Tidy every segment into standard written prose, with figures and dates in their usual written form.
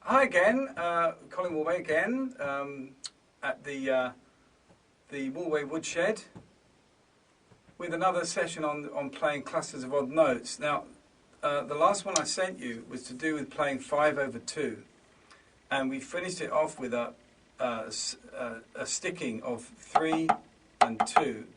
Hi again, Colin Warway again, at the Warway Woodshed with another session on playing clusters of odd notes. Now, the last one I sent you was to do with playing 5/2, and we finished it off with a sticking of 3 and 2,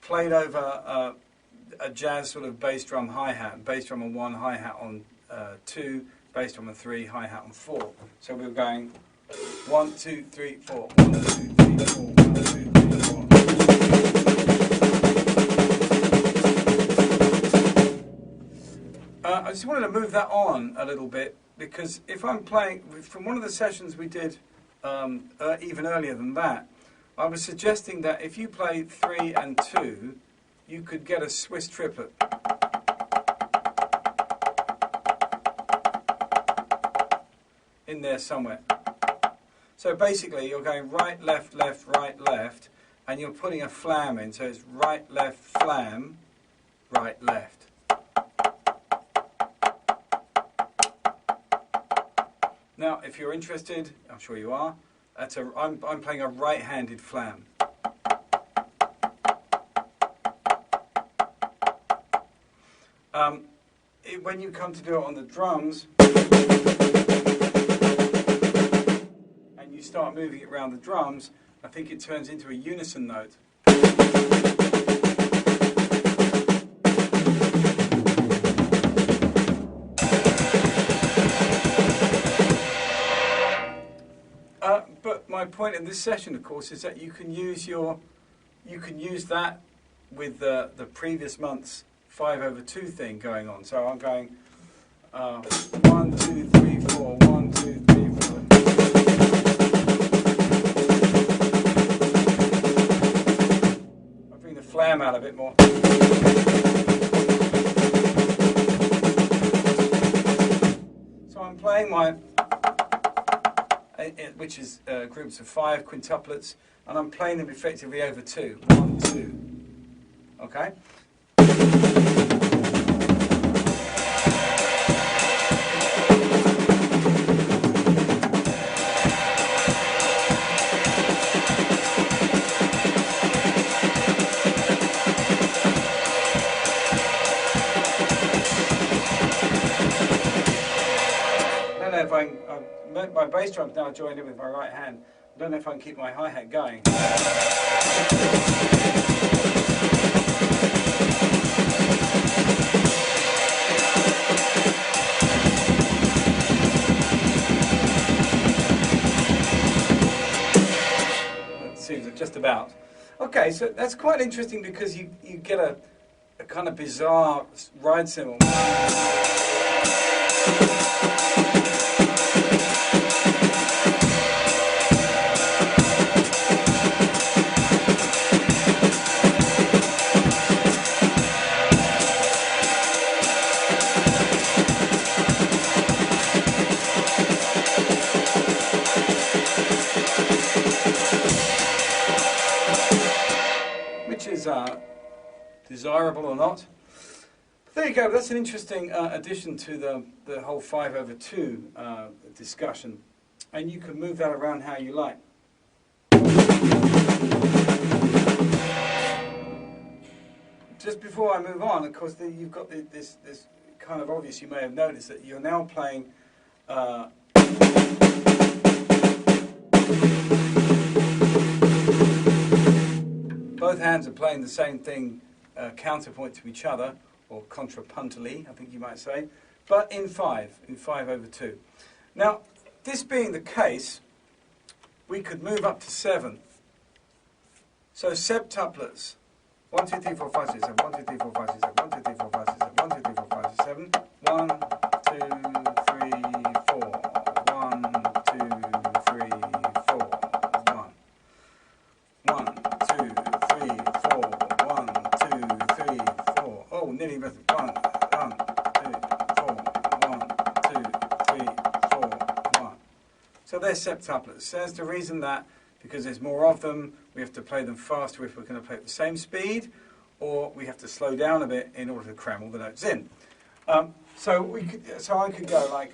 played over a jazz sort of bass drum hi-hat, bass drum on 1, hi-hat on 2, bass drum on 3, hi-hat on 4. So we were going 1, 2, 3, 4, 1, 2, 3, 4, 1, 2, 3, 4. I just wanted to move that on a little bit, because if I'm playing, from one of the sessions we did even earlier than that, I was suggesting that if you play 3 and 2, you could get a Swiss triplet. In there somewhere. So basically you're going right, left, left, right, left, and you're putting a flam in, so it's right, left, flam, right, left. Now, if you're interested, I'm sure you are, I'm playing a right-handed flam. When you come to do it on the drums, and you start moving it around the drums, I think it turns into a unison note. But my point in this session, of course, is that you can use that with the previous month's 5/2 thing going on. So I'm going 1, 2, 3, 4, 1, 2, 3, 4. I'll bring the flam out a bit more. So I'm playing my, which is groups of 5 quintuplets, and I'm playing them effectively over 2. 1, 2. Okay? If my bass drum's now joined in with my right hand. I don't know if I can keep my hi-hat going. It seems just about. Okay, so that's quite interesting, because you get a kind of bizarre ride cymbal. Desirable or not. There you go, that's an interesting addition to the whole 5/2 discussion, and you can move that around how you like. Just before I move on, of course, you've got this kind of obvious, you may have noticed that you're now playing both hands are playing the same thing, counterpoint to each other, or contrapuntally, I think you might say, but in 5/2. Now, this being the case, we could move up to 7. So septuplets. 1, 2, 3, 4, 5, 6, 7. 1, 2, 3, 4, 5, 6, 7. 1, 2, 3, 4, 5, 6, 7. 1, 2, 3, 4, 5, 6, 7. 1, 2, 3, 4. 1, 2, 3, 4. 1. 1, 2, 3, 4. 1, 2, 3, 4. Oh, nearly missed it. 1, 2, 4. 1, 2, 3, 4. 1. So they're septuplets. So that's the reason that, because there's more of them, we have to play them faster if we're going to play at the same speed, or we have to slow down a bit in order to cram all the notes in. So I could go like.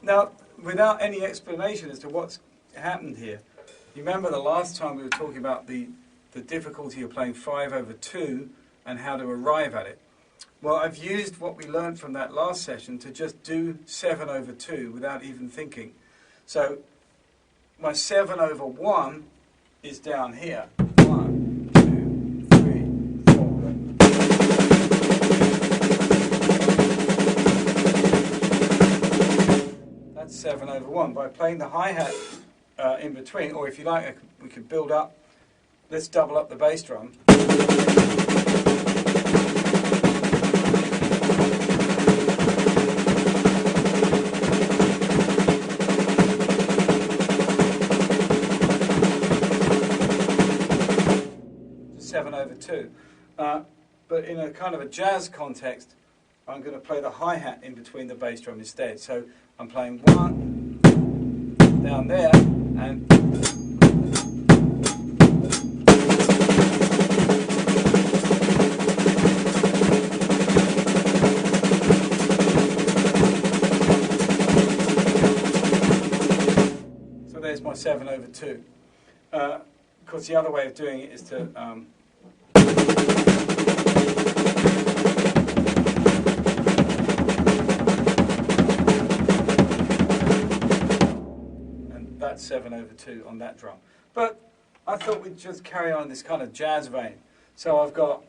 Now, without any explanation as to what's happened here, you remember the last time we were talking about the difficulty of playing 5 over 2 and how to arrive at it. Well, I've used what we learned from that last session to just do 7 over 2 without even thinking. So my 7 over 1 is down here. 1, 2, 3, 4. That's 7 over 1. By playing the hi-hat in between, or if you like, we could build up. Let's double up the bass drum. Just 7 over 2. But in a kind of a jazz context, I'm going to play the hi-hat in between the bass drum instead. So I'm playing 1 down there and there's my 7 over 2. Of course, the other way of doing it is to and that's 7 over 2 on that drum. But I thought we'd just carry on this kind of jazz vein. So I've got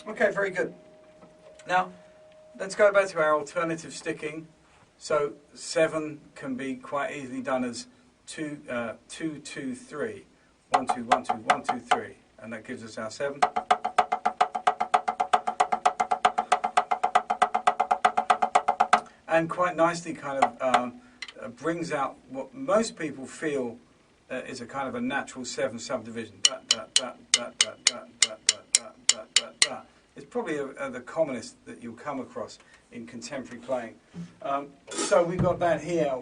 okay, very good. Now, let's go back to our alternative sticking. So 7 can be quite easily done as 2, 2, 2, 3. 1, 2, 1, 2, 1, 2, 3. And that gives us our 7. And quite nicely kind of brings out what most people feel is a kind of a natural 7 subdivision. Da, da, da, da, da, da, da, da, da, da, da, da. It's probably the commonest that you'll come across in contemporary playing. So we've got that here.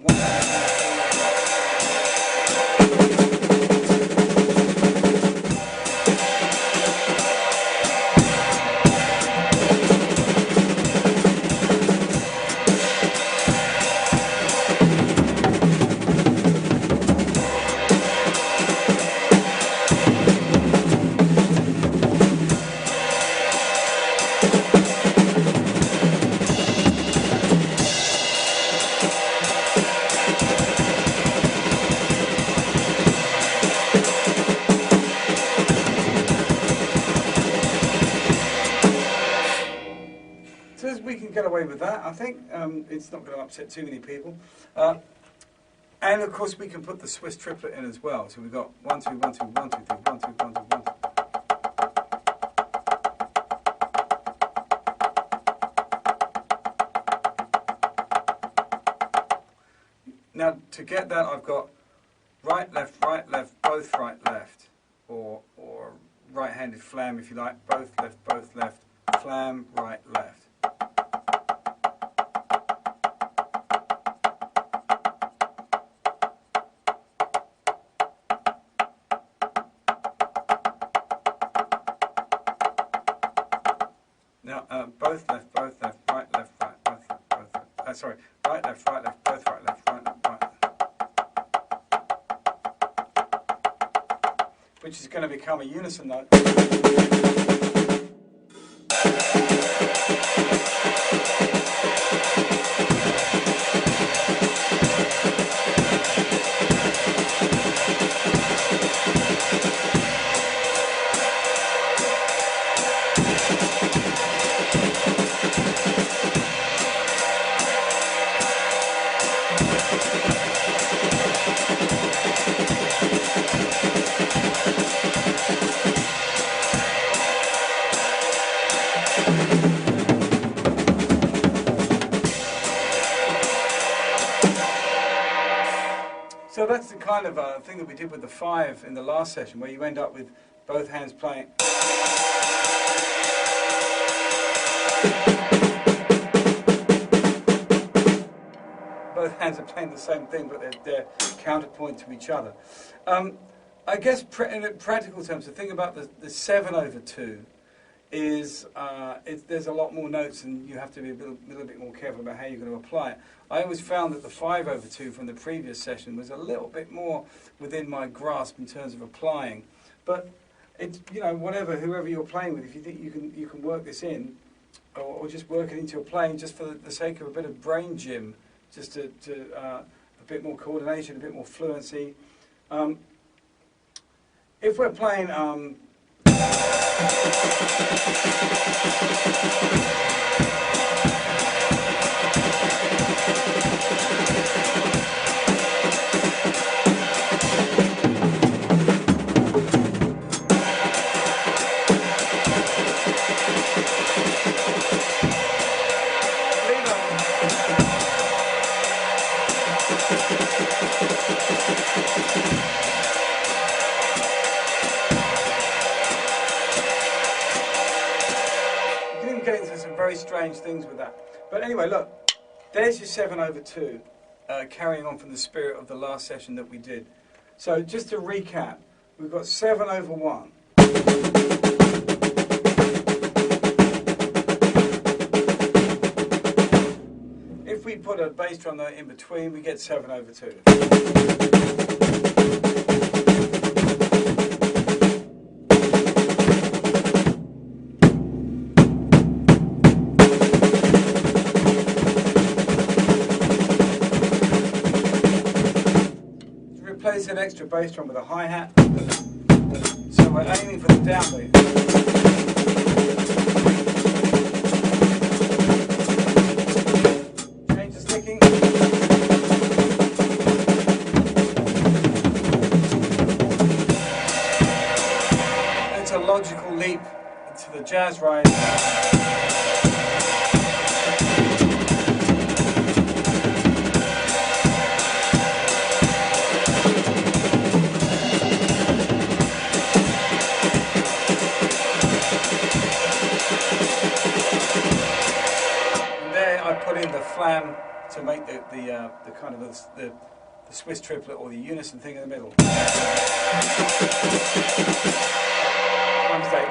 We can get away with that, I think. It's not going to upset too many people. And of course we can put the Swiss triplet in as well. So we've got 1, 2, 1, 2, 1, 2, 3, 1, 2, 1, 2, 1, 2. Now to get that I've got right, left, both right, left. Or right-handed flam if you like, both, left, flam, right, left. Now, both left, right, left, both left, both left. Sorry, right, left, both right, left, right. Which is going to become a unison note. that's the kind of thing that we did with the 5 in the last session, where you end up with both hands playing. Both hands are playing the same thing, but they're counterpoint to each other. I guess in practical terms, the thing about the 7/2 is there's a lot more notes, and you have to be a little bit more careful about how you're going to apply it. I always found that the 5/2 from the previous session was a little bit more within my grasp in terms of applying. But it's, you know, whoever you're playing with, if you think you can work this in, or just work it into your playing, just for the sake of a bit of brain gym, just to a bit more coordination, a bit more fluency. If we're playing get into some very strange things with that. But anyway, look, there's your 7/2, carrying on from the spirit of the last session that we did. So just to recap, we've got 7/1. If we put a bass drum note in between, we get 7/2. Replace an extra bass drum with a hi-hat, so we're aiming for the downbeat. Change the sticking. It's a logical leap to the jazz ride. Put in the flam to make the kind of the Swiss triplet or the unison thing in the middle. Drum state.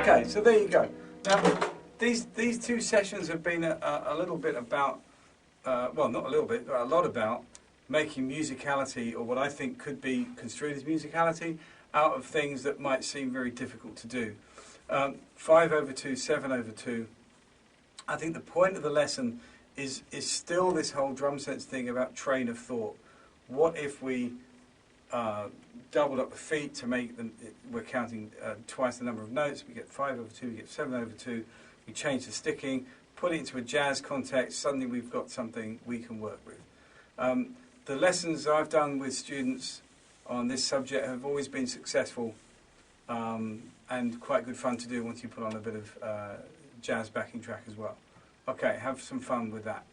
Okay, so there you go. Now, these two sessions have been a little bit about, well, not a little bit, but a lot about making musicality, or what I think could be construed as musicality, out of things that might seem very difficult to do. 5/2, 7/2. I think the point of the lesson is still this whole Drumsense thing about train of thought. What if we doubled up the feet to make them, we're counting twice the number of notes, we get 5/2, we get 7/2, we change the sticking, put it into a jazz context, suddenly we've got something we can work with. The lessons I've done with students on this subject have always been successful, and quite good fun to do once you put on a bit of jazz backing track as well. Okay, have some fun with that.